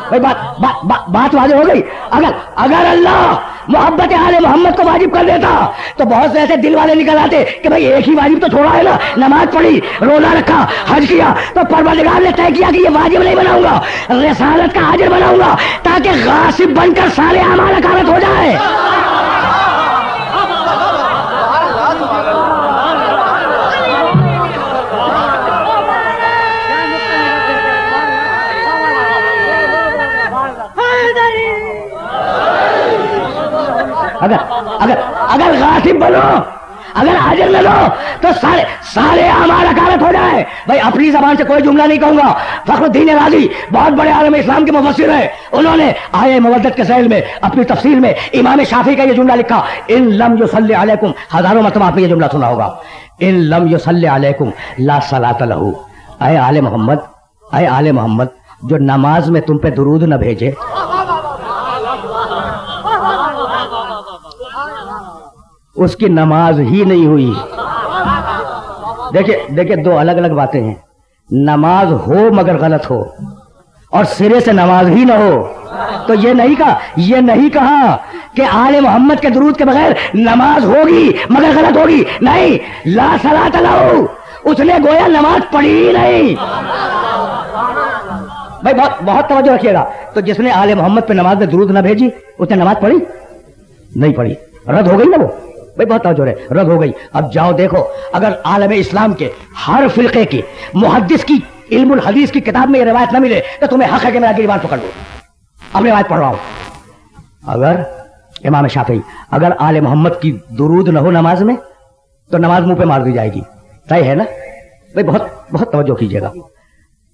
بھائی بات واضح ہو گئی. اگر اللہ محبت آل محمد کو واجب کر دیتا تو بہت سے ایسے دل والے نکل آتے کہ بھائی ایک ہی واجب تو چھوڑا ہے نا, نماز پڑھی, روزہ رکھا, حج کیا, تو پروردگار نے طے کیا کہ یہ واجب نہیں بناؤں گا, رسالت کا حاضر بناؤں گا تاکہ غاصب بن کر سارے اعمال اکارت ہو جائے. اگر غاصب بنو, اگر حاضر نہ لو تو سارے اعمال اکارت ہو جائے. بھائی اپنی زبان سے کوئی جملہ نہیں کہوں گا. فخر الدین رازی بہت بڑے عالم اسلام کے مفسر ہیں, انہوں نے آیہ مودت کے ذیل میں اپنی تفسیر میں امام شافعی کا یہ جملہ لکھا, ان لم یصلی علیکم, ہزاروں مرتبہ آپ نے یہ جملہ سنا ہوگا, ان لم یصلی علیکم لا صلاۃ لہ. اے آل محمد, جو نماز میں تم پہ درود نہ بھیجے اس کی نماز ہی نہیں ہوئی. دیکھیں دو الگ الگ باتیں ہیں. نماز ہو مگر غلط ہو, اور سرے سے نماز ہی نہ ہو. تو یہ نہیں کہا کہ آل محمد کے درود کے بغیر نماز ہوگی مگر غلط ہوگی. نہیں, لا صلاۃ لہ, اس نے گویا نماز پڑھی ہی نہیں. بھائی بہت توجہ رکھیے گا. تو جس نے آل محمد پہ نماز میں درود نہ بھیجی اس نے نماز پڑھی نہیں پڑھی, رد ہو گئی نا وہ. بھائی بہت توجہ رہے, رد ہو گئی. اب جاؤ دیکھو, اگر عالم اسلام کے ہر فرقے کی محدث کی علم الحدیث کی کتاب میں یہ روایت نہ ملے تو تمہیں حق ہے کہ میرا گریبان پکڑ لو. اب میں روایت پڑھ رہا ہوں. اگر امام شافعی, اگر آل محمد کی درود نہ ہو نماز میں تو نماز منہ پہ مار دی جائے گی. طے ہے نا بھائی. بہت توجہ کیجیے گا.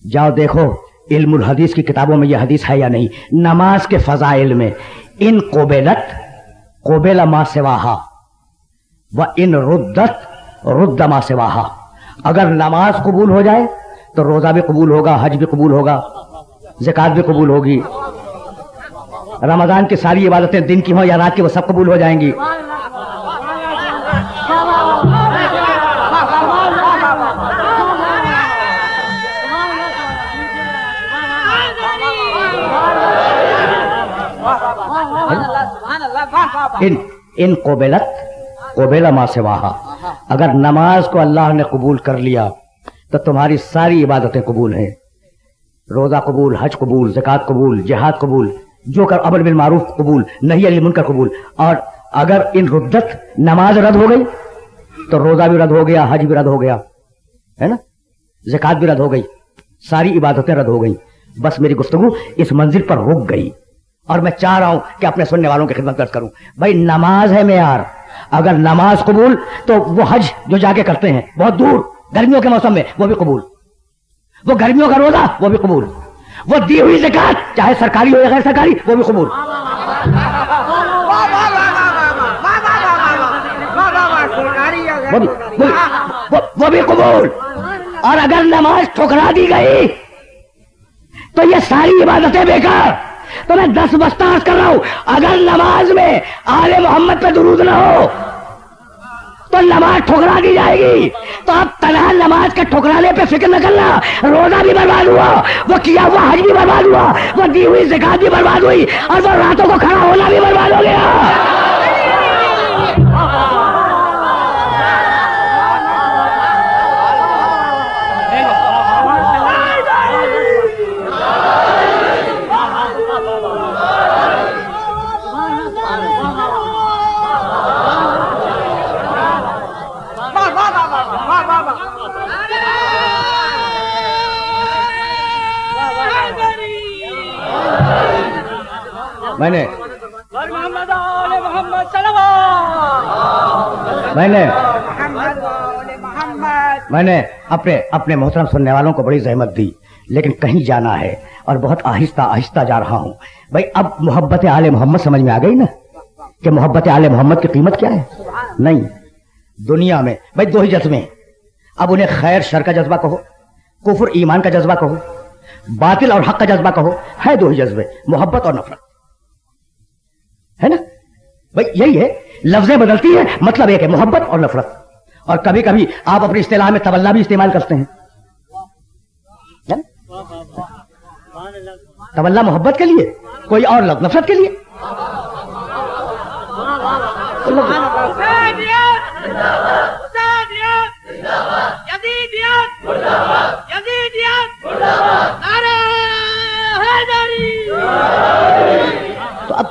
جاؤ دیکھو علم الحدیث کی کتابوں میں یہ حدیث ہے یا نہیں. نماز کے فضائل میں ان قبل ما سواہا و ان رد ما سواہا. اگر نماز قبول ہو جائے تو روزہ بھی قبول ہوگا, حج بھی قبول ہوگا, زکات بھی قبول ہوگی, رمضان کی ساری عبادتیں دن کی ہوں یا رات کی وہ سب قبول ہو جائیں گی. ان قبل ما سواہا, اگر نماز کو اللہ نے قبول کر لیا تو تمہاری ساری عبادتیں قبول ہیں. روزہ قبول, حج قبول, زکات قبول, جہاد قبول, جو کر امر بالمعروف قبول, نہی عن المنکر قبول. اور اگر ان ردت, نماز رد ہو گئی تو روزہ بھی رد ہو گیا, حج بھی رد ہو گیا, ہے نا, زکات بھی رد ہو گئی, ساری عبادتیں رد ہو گئی. بس میری گفتگو اس منزل پر رک گئی اور میں چاہ رہا ہوں کہ اپنے سننے والوں کی خدمت کروں. بھائی نماز ہے معیار. اگر نماز قبول تو وہ حج جو جا کے کرتے ہیں بہت دور گرمیوں کے موسم میں وہ بھی قبول, وہ گرمیوں کا روزہ وہ بھی قبول, وہ دی ہوئی زکات چاہے سرکاری ہو یا غیر سرکاری وہ بھی قبول. وہ بھی قبول. اور اگر نماز ٹھکرا دی گئی تو یہ ساری عبادتیں بیکار. تو میں 10 بستہ عرض کر رہا ہوں, اگر نماز میں آل محمد پہ درود نہ ہو تو نماز ٹھکرا دی جائے گی. تو اب تنہا نماز کے ٹھکرانے پہ فکر نہ کرنا, روزہ بھی برباد ہوا, وہ کیا ہوا حج بھی برباد ہوا, وہ دی ہوئی زکات بھی برباد ہوئی, اور وہ راتوں کو کھڑا ہونا بھی برباد ہو گیا. میں نے اپنے محترم سننے والوں کو بڑی زحمت دی, لیکن کہیں جانا ہے اور بہت آہستہ آہستہ جا رہا ہوں. بھائی اب محبت آل محمد سمجھ میں آ گئی نا کہ محبت آل محمد کی قیمت کیا ہے. نہیں, دنیا میں بھائی 2 ہی جذبے ہیں. اب انہیں خیر شر کا جذبہ کہو, کفر ایمان کا جذبہ کہو, باطل اور حق کا جذبہ کہو, ہے 2 ہی جذبے, محبت اور نفرت, ہے نا. بھائی یہی ہے، لفظیں بدلتی ہیں، مطلب ایک ہے، محبت اور نفرت. اور کبھی کبھی آپ اپنی اصطلاح میں تولا بھی استعمال کرتے ہیں. تولا محبت کے لیے، کوئی اور لفظ نفرت کے لیے. تو اب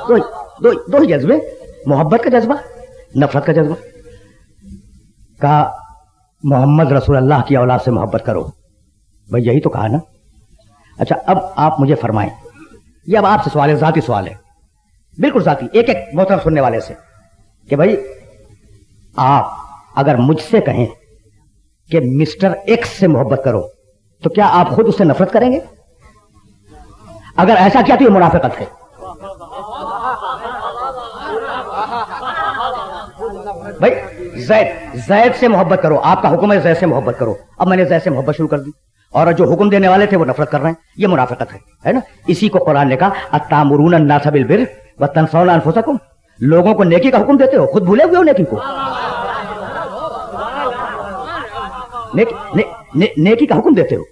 دو ہی جذبے، محبت کا جذبہ، نفرت کا جذبہ. کہا محمد رسول اللہ کی اولاد سے محبت کرو، بھائی یہی تو کہا نا. اچھا اب آپ مجھے فرمائیں، یہ اب آپ سے سوال ہے، ذاتی سوال ہے، بالکل ذاتی، ایک ایک محترم سننے والے سے، کہ بھائی آپ اگر مجھ سے کہیں کہ مسٹر ایکس سے محبت کرو تو کیا آپ خود اس سے نفرت کریں گے؟ اگر ایسا کیا تو یہ منافقت ہے. بھائی زید سے محبت کرو، آپ کا حکم ہے زید سے محبت کرو، اب میں نے زید سے محبت شروع کر دی اور جو حکم دینے والے تھے وہ نفرت کر رہے ہیں، یہ منافقت ہے نا. اسی کو قرآن نے کہا اتامرون الناس بالبر وتنسون انفسکم، لوگوں کو نیکی کا حکم دیتے ہو، خود بھولے ہوئے ہو نیکی کو. نیکی کا حکم دیتے ہو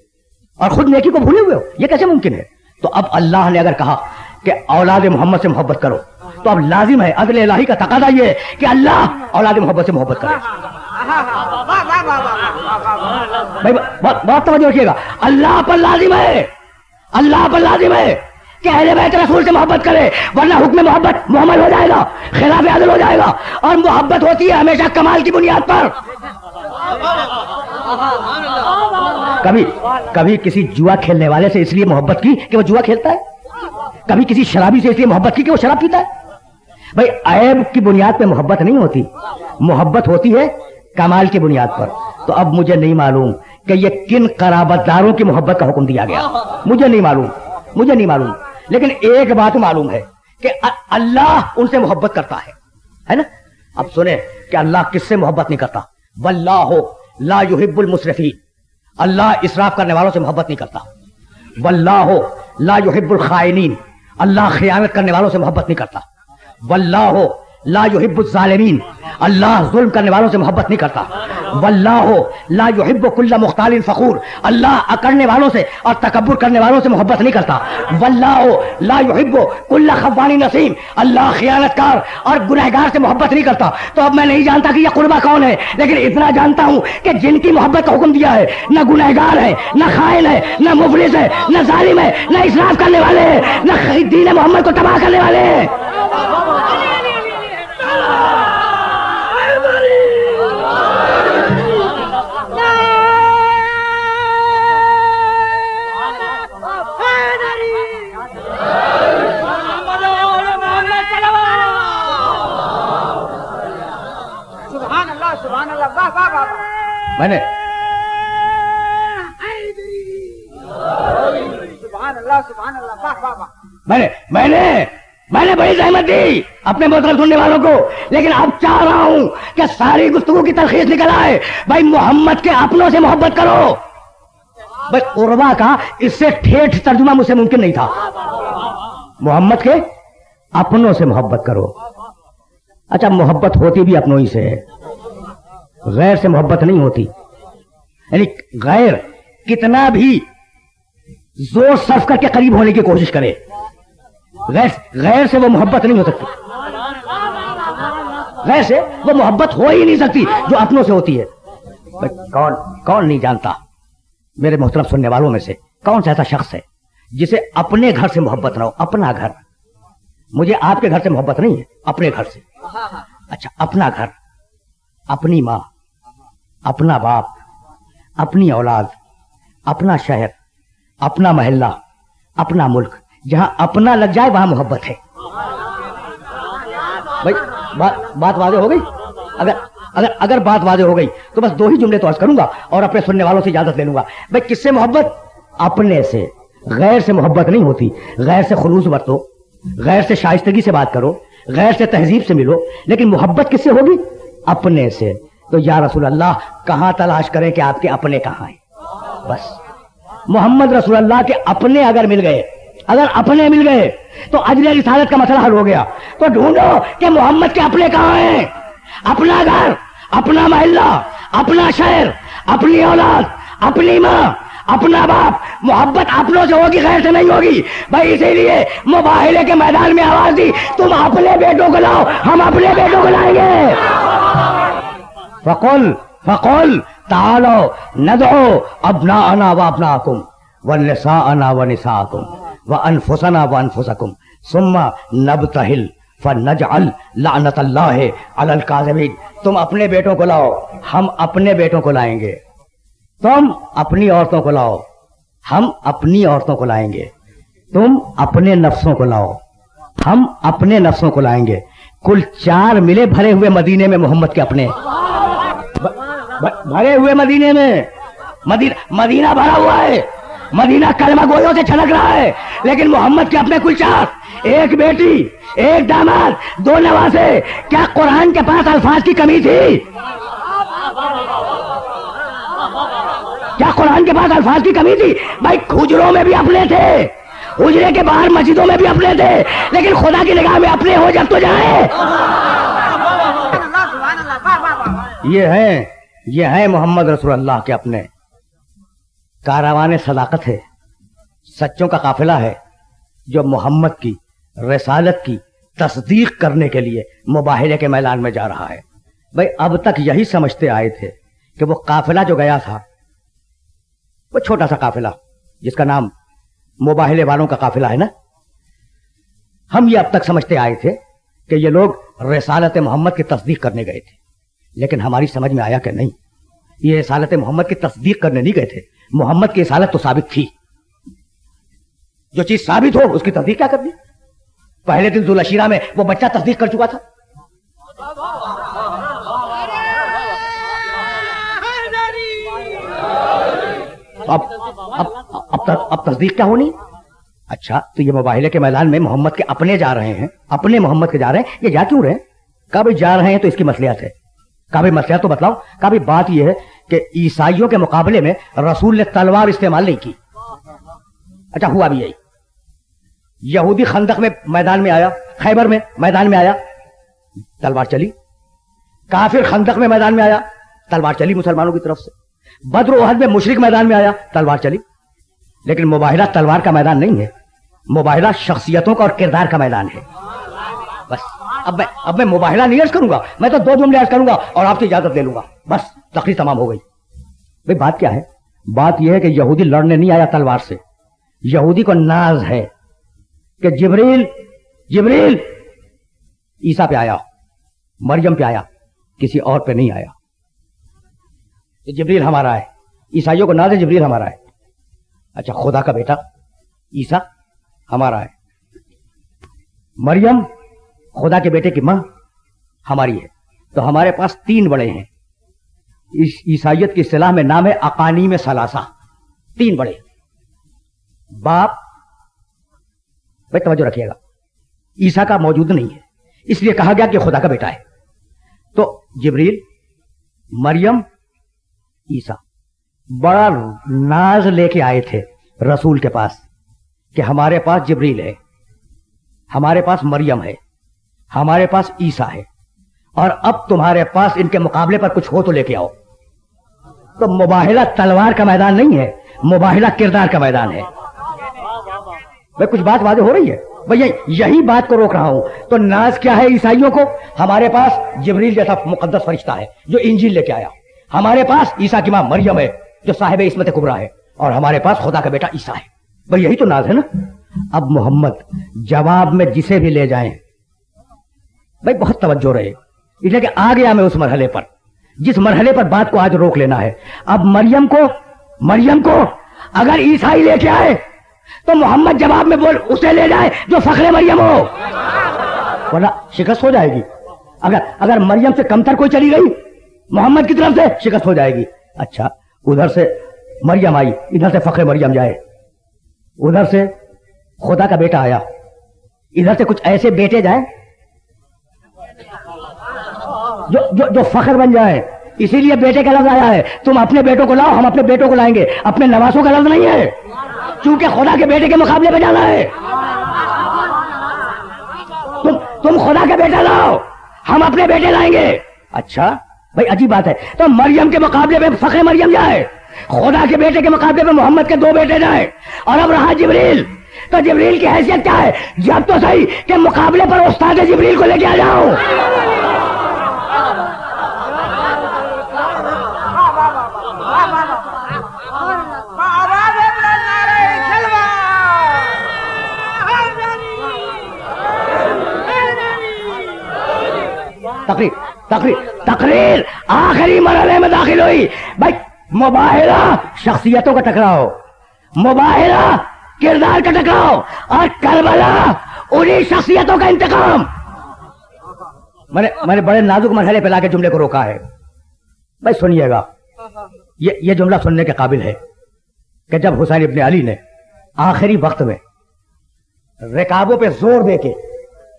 اور خود نیکی کو بھولے ہوئے ہو، یہ کیسے ممکن ہے؟ تو اب اللہ نے اگر کہا کہ اولاد محمد سے محبت کرو تو اب لازم ہے، عدل الہی کا تقاضا یہ ہے کہ اللہ اولاد محمد سے محبت کرے. بھائی بہت توجہ رکھیے گا، اللہ پر لازم ہے، اللہ پر لازم ہے کہ اہل بیت رسول سے محبت کرے، ورنہ حکم محبت محمد ہو جائے گا، خلاف عدل ہو جائے گا. اور محبت ہوتی ہے ہمیشہ کمال کی بنیاد پر. کبھی کسی جوا کھیلنے والے سے اس لیے محبت کی کہ وہ جوا کھیلتا ہے، کبھی کسی شرابی سے اس لیے محبت کی کہ وہ شراب پیتا ہے. بھائی عیب کی بنیاد پہ محبت نہیں ہوتی، محبت ہوتی ہے کمال کی بنیاد پر. تو اب مجھے نہیں معلوم کہ یہ کن قرابت داروں کی محبت کا حکم دیا گیا، مجھے نہیں معلوم، لیکن ایک بات معلوم ہے کہ اللہ ان سے محبت کرتا ہے نا. اب سنیں کہ اللہ کس سے محبت نہیں کرتا. واللہ لا يحب المسرفین، اللہ اسراف کرنے والوں سے محبت نہیں کرتا. واللہ لا يحب الخائنین، اللہ خیانت کرنے والوں سے محبت نہیں کرتا. واللہ لا يحب الظالمین، اللہ ظلم کرنے والوں سے محبت نہیں کرتا. واللہ لا يحب كل مختال فخور، اللہ اکڑنے والوں سے اور تکبر کرنے والوں سے محبت نہیں کرتا. واللہ لا يحب كل خوان نسیم، اللہ خیانت کار اور گنہگار سے محبت نہیں کرتا. تو اب میں نہیں جانتا کہ یہ قربا کون ہے، لیکن اتنا جانتا ہوں کہ جن کی محبت کا حکم دیا ہے نہ گنہگار ہے، نہ خائن ہے، نہ مفلس ہے، نہ ظالم ہے، نہ اسراف کرنے والے ہیں، نہ دین محمد کو تباہ کرنے والے ہیں. میں نے بڑی زحمت دی اپنے محترم سننے والوں کو، لیکن اب چاہ رہا ہوں کہ ساری گفتگو کی تلخیص نکل آئے. بھائی محمد کے اپنوں سے محبت کرو. بھائی قربا کا اس سے ٹھیٹھ ترجمہ مجھ سے ممکن نہیں تھا. محمد کے اپنوں سے محبت کرو. اچھا محبت ہوتی بھی اپنوں ہی سے ہے، غیر سے محبت نہیں ہوتی. یعنی غیر کتنا بھی زور صرف کر کے قریب ہونے کی کوشش کرے، غیر سے وہ محبت نہیں ہو سکتی، غیر سے وہ محبت ہو ہی نہیں سکتی جو اپنوں سے ہوتی ہے. کون نہیں جانتا میرے محترم سننے والوں میں سے کون سا ایسا شخص ہے جسے اپنے گھر سے محبت نہ ہو؟ اپنا گھر، مجھے آپ کے گھر سے محبت نہیں ہے، اپنے گھر سے. اچھا اپنا گھر، اپنی ماں، اپنا باپ، اپنی اولاد، اپنا شہر، اپنا محلہ، اپنا ملک، جہاں اپنا لگ جائے وہاں محبت ہے. بھائی بات واضح ہو گئی؟ اگر بات واضح ہو گئی تو بس دو ہی جملے تو عرض کروں گا اور اپنے سننے والوں سے اجازت لے لوں گا. بھائی کس سے محبت؟ اپنے سے. غیر سے محبت نہیں ہوتی. غیر سے خلوص برتو، غیر سے شائستگی سے بات کرو، غیر سے تہذیب سے ملو، لیکن محبت کس سے ہوگی؟ اپنے سے. تو یا رسول اللہ کہاں تلاش کریں کہ آپ کے اپنے کہاں ہیں؟ بس محمد رسول اللہ کے اپنے اگر مل گئے، اگر اپنے مل گئے تو اجر رسالت کا مسئلہ حل ہو گیا. تو ڈھونڈو کہ محمد کے اپنے کہاں ہیں. اپنا گھر، اپنا محلہ، اپنا شہر، اپنی اولاد، اپنی ماں، اپنا باپ، محبت اپنوں سے ہوگی، غیر سے نہیں ہوگی. بھائی اسی لیے مباہلے کے میدان میں آواز دی، تم اپنے بیٹوں کو لاؤ، ہم اپنے بیٹوں کو لائیں گے. فقل تعالوا ندعو ابناءنا وابناءکم ونساءنا ونساءکم وانفسنا وانفسکم ثم نبتہل فنجعل لعنت اللہ علی الکاذبین. تم اپنے بیٹوں کو لاؤ، ہم اپنے بیٹوں کو لائیں گے. تم اپنی عورتوں کو لاؤ، ہم اپنی عورتوں کو لائیں گے. تم اپنے نفسوں کو لاؤ، ہم اپنے نفسوں کو لائیں گے. کل 4 ملے بھرے ہوئے مدینے میں محمد کے اپنے، بھرے ہوئے مدینے میں. مدینہ بھرا ہوا ہے، مدینہ کلمہ گویوں سے چھلک رہا ہے، لیکن محمد کے اپنے کل 4، ایک بیٹی، ایک داماد، 2 نواسے. کیا قرآن کے پاس الفاظ کی کمی تھی؟ کیا قرآن کے پاس الفاظ کی کمی تھی؟ بھائی حجروں میں بھی اپنے تھے، حجرے کے باہر مسجدوں میں بھی اپنے تھے، لیکن خدا کی نگاہ میں اپنے ہو جب تو جائے. یہ ہیں محمد رسول اللہ کے اپنے. کاروان صداقت ہے، سچوں کا قافلہ ہے جو محمد کی رسالت کی تصدیق کرنے کے لیے مباہلے کے میدان میں جا رہا ہے. بھائی اب تک یہی سمجھتے آئے تھے کہ وہ قافلہ جو گیا تھا وہ چھوٹا سا قافلہ جس کا نام مباہلے والوں کا قافلہ ہے نا. ہم یہ اب تک سمجھتے آئے تھے کہ یہ لوگ رسالت محمد کی تصدیق کرنے گئے تھے، لیکن ہماری سمجھ میں آیا کہ نہیں، یہ رسالت محمد کی تصدیق کرنے نہیں گئے تھے. محمد کی رسالت تو ثابت تھی. جو چیز ثابت ہو اس کی تصدیق کیا کرنی؟ پہلے دن ذوالعشیرہ میں وہ بچہ تصدیق کر چکا تھا. اب تصدیق کیا ہونی؟ اچھا تو یہ مباہلے کے میدان میں محمد کے اپنے جا رہے ہیں، اپنے محمد کے جا رہے ہیں. یہ جا کیوں رہے ہیں؟ کہا بھائی جا رہے ہیں تو اس کی مصلحت ہے. کہا بھائی مصلحت تو بتلاؤ. کہا بھائی بات یہ ہے کہ عیسائیوں کے مقابلے میں رسول نے تلوار استعمال نہیں کی. اچھا ہوا بھی یہی. یہودی خندق میں میدان میں آیا، خیبر میں میدان میں آیا، تلوار چلی. کافر خندق میں میدان میں آیا، تلوار چلی مسلمانوں کی طرف سے. بدر و احد میں مشرک میدان میں آیا، تلوار چلی. لیکن مباہلہ تلوار کا میدان نہیں ہے، مباہلہ شخصیتوں کا اور کردار کا میدان ہے. بس اب میں مباہلہ نہیں عرض کروں گا، میں تو 2 جملے عرض کروں گا اور آپ سے اجازت لے لوں گا، بس تقریر تمام ہو گئی. بھئی بات کیا ہے؟ بات یہ ہے کہ یہودی لڑنے نہیں آیا تلوار سے. یہودی کو ناز ہے کہ جبریل عیسیٰ پہ آیا، مریم پہ آیا، کسی اور پہ نہیں آیا. جبریل ہمارا ہے. عیسائیوں کو ناز ہے جبریل ہمارا ہے. اچھا خدا کا بیٹا عیسیٰ ہمارا ہے. مریم خدا کے بیٹے کی ماں ہماری ہے. تو ہمارے پاس 3 بڑے ہیں. اس عیسائیت کی اصطلاح میں نام ہے اقانیم ثلاثہ. 3 بڑے باپ. بھائی توجہ رکھیے گا، عیسیٰ کا موجود نہیں ہے، اس لیے کہا گیا کہ خدا کا بیٹا ہے. تو جبریل، مریم، عیسیٰ بڑا ناز لے کے آئے تھے رسول کے پاس کہ ہمارے پاس جبریل ہے، ہمارے پاس مریم ہے، ہمارے پاس عیسیٰ ہے، اور اب تمہارے پاس ان کے مقابلے پر کچھ ہو تو لے کے آؤ. تو مباہلہ تلوار کا میدان نہیں ہے، مباہلہ کردار کا میدان ہے. بھائی کچھ بات واضح ہو رہی ہے؟ بھئی یہی بات کو روک رہا ہوں. تو ناز کیا ہے عیسائیوں کو؟ ہمارے پاس جبریل جیسا مقدس فرشتہ ہے جو انجیل لے کے آیا، ہمارے پاس عیسیٰ کی ماں مریم ہے جو صاحب عصمت کبریٰ ہے، اور ہمارے پاس خدا کا بیٹا عیسیٰ ہے. بھئی یہی تو ناز ہے نا. اب محمد جواب میں جسے بھی لے جائیں، بھئی بہت توجہ رہے، اس لیے کہ آ گیا میں اس مرحلے پر جس مرحلے پر بات کو آج روک لینا ہے. اب مریم کو اگر عیسائی لے کے آئے تو محمد جواب میں بول اسے لے جائے جو فخر مریم ہو، ورنہ شکست ہو جائے گی. اگر مریم سے کمتر کوئی چلی گئی محمد کی طرف سے شکست ہو جائے گی. اچھا ادھر سے مریم آئی، ادھر سے فخر مریم جائے، ادھر سے خدا کا بیٹا آیا، ادھر سے کچھ ایسے بیٹے جائیں جو فخر بن جائے. اسی لیے بیٹے کا لفظ آیا ہے. تم اپنے بیٹوں کو لاؤ، ہم اپنے بیٹوں کو لائیں گے. اپنے نواسوں کا لفظ نہیں ہے. چونکہ خدا کے بیٹے کے مقابلے پہ جانا ہے. تم خدا کا بیٹا لاؤ, ہم اپنے بیٹے لائیں گے. اچھا بھائی عجیب بات ہے, تو مریم کے مقابلے پہ فخر مریم جائے, خدا کے بیٹے کے مقابلے پہ محمد کے 2 بیٹے جائیں, اور اب رہا جبریل, تو جبریل کی حیثیت کیا ہے؟ جب تو صحیح کہ مقابلے پر استاد جبریل کو لے کے آ جاؤ. تقریر آخری مرحلے میں داخل ہوئی. بھائی مباہلہ شخصیتوں کا ٹکراؤ, مباہلہ کردار کا ٹکراؤ, اور کربلا انہی شخصیتوں کا انتقام. میں نے بڑے نازک مرحلے پہ لا کے جملے کو روکا ہے. بھائی سنیے گا, یہ جملہ سننے کے قابل ہے کہ جب حسین ابن علی نے آخری وقت میں رکابوں پہ زور دے کے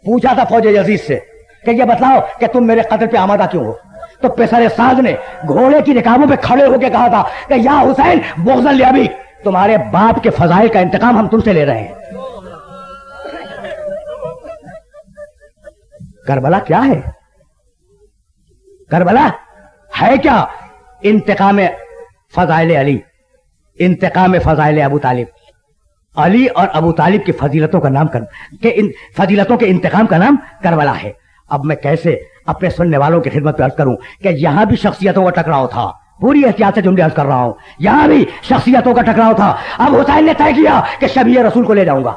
پوچھا تھا فوج یزید سے کہ یہ بتلاؤ کہ تم میرے قتل پہ آمادہ کیوں ہو, تو پسر ساز نے گھوڑے کی رکابوں پہ کھڑے ہو کے کہا تھا کہ یا حسین بغضاً لابی, تمہارے باپ کے فضائل کا انتقام ہم تم سے لے رہے ہیں. کربلا کیا ہے؟ کربلا ہے کیا؟ انتقام فضائل علی, انتقام فضائل ابو طالب. علی اور ابو طالب کی فضیلتوں کا نام فضیلتوں کے انتقام کا نام کربلا ہے. اب میں کیسے اپنے سننے والوں کی خدمت میں عرض کروں کہ یہاں بھی شخصیتوں کا ٹکراؤ تھا, پوری احتیاط سے جملے عرض کر رہا ہوں, یہاں بھی شخصیتوں کا ٹکراؤ تھا. اب حسین نے طے کیا کہ شبیہ رسول کو لے جاؤں گا.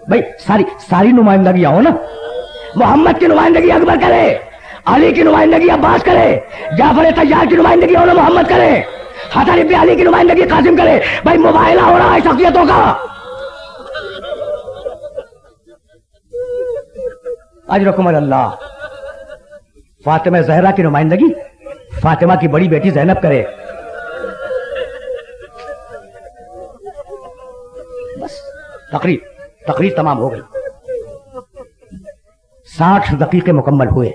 بھائی ساری نمائندگیاں ہو نا, محمد کی نمائندگی اکبر کرے, علی کی نمائندگی عباس کرے, جعفر طیار کی نمائندگی اولا محمد کرے, حسن ابن علی کی نمائندگی قاسم کرے. بھائی مباہلہ ہو رہا ہے شخصیتوں کا. اجرکم اللہ. فاطمہ زہرا کی نمائندگی فاطمہ کی بڑی بیٹی زینب کرے. بس تقریر تمام ہو گئی. 60 دقیقے مکمل ہوئے,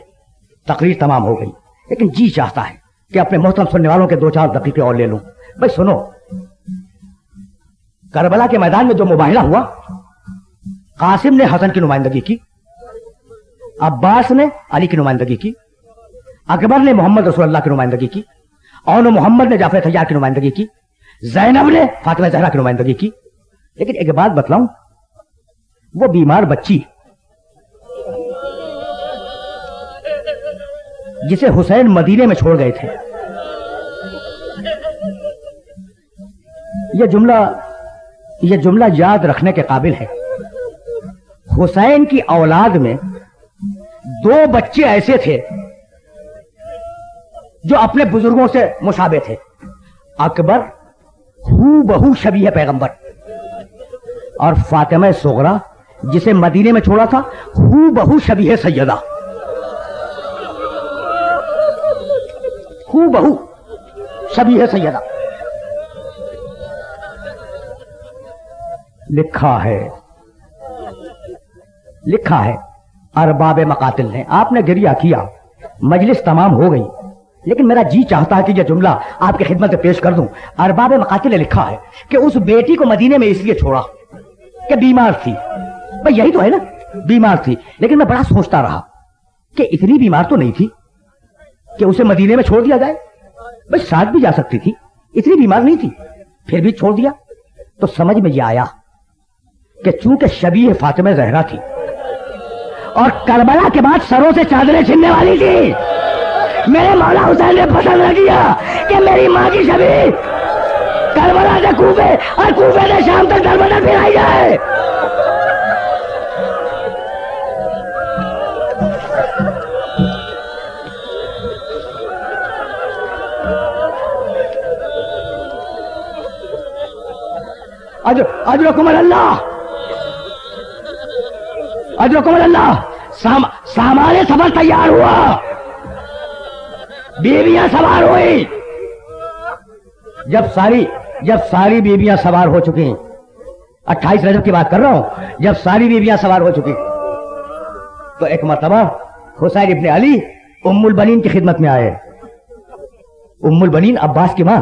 تقریر تمام ہو گئی. لیکن جی چاہتا ہے کہ اپنے محترم سننے والوں کے 2-4 دقیقے اور لے لوں. بھائی سنو, کربلا کے میدان میں جو مباہلہ ہوا, قاسم نے حسن کی نمائندگی کی, عباس نے علی کی نمائندگی کی, اکبر نے محمد رسول اللہ کی نمائندگی کی, اور محمد نے جعفر طیار کی نمائندگی کی, زینب نے فاطمہ زہرا کی نمائندگی کی. لیکن ایک بات بتلاؤں, وہ بیمار بچی جسے حسین مدینے میں چھوڑ گئے تھے, یہ جملہ یاد رکھنے کے قابل ہے. حسین کی اولاد میں 2 بچے ایسے تھے جو اپنے بزرگوں سے مشابہ تھے. اکبر ہو بہو شبیہ پیغمبر, اور فاطمہ صغرا جسے مدینے میں چھوڑا تھا ہو بہو شبیہ سیدہ. ہو بہو شبیہ سیدہ. لکھا ہے ارباب مقاتل نے. آپ نے گریہ کیا, مجلس تمام ہو گئی, لیکن میرا جی چاہتا ہے کہ یہ جملہ آپ کی خدمت میں پیش کر دوں. ارباب مقاتل نے لکھا ہے کہ اس بیٹی کو مدینے میں اس لیے چھوڑا کہ بیمار تھی. بھئی یہی تو ہے نا, بیمار تھی. لیکن میں بڑا سوچتا رہا کہ اتنی بیمار تو نہیں تھی کہ اسے مدینے میں چھوڑ دیا جائے. بھئی ساتھ بھی جا سکتی تھی, اتنی بیمار نہیں تھی, پھر بھی چھوڑ دیا. تو سمجھ میں یہ آیا کہ چونکہ شبیہ فاطمہ زہرا تھی اور کربلا کے بعد سروں سے چادریں چھننے والی تھی, میرے مولا حسین نے پسند نہ کیا کہ میری ماں کی شبیہ کربلا سے کوفے اور کوفے سے شام تک در بدر پھرائی جائے. اجرکم اللہ, اجرکم اللہ. سامان سفر تیار ہوا, بیویاں سوار ہوئی. جب ساری بیویاں سوار ہو چکی, 28 رجب کی بات کر رہا ہوں, جب ساری بیویاں سوار ہو چکی تو ایک مرتبہ حسین ابن علی ام البنین کی خدمت میں آئے. ام البنین عباس کی ماں,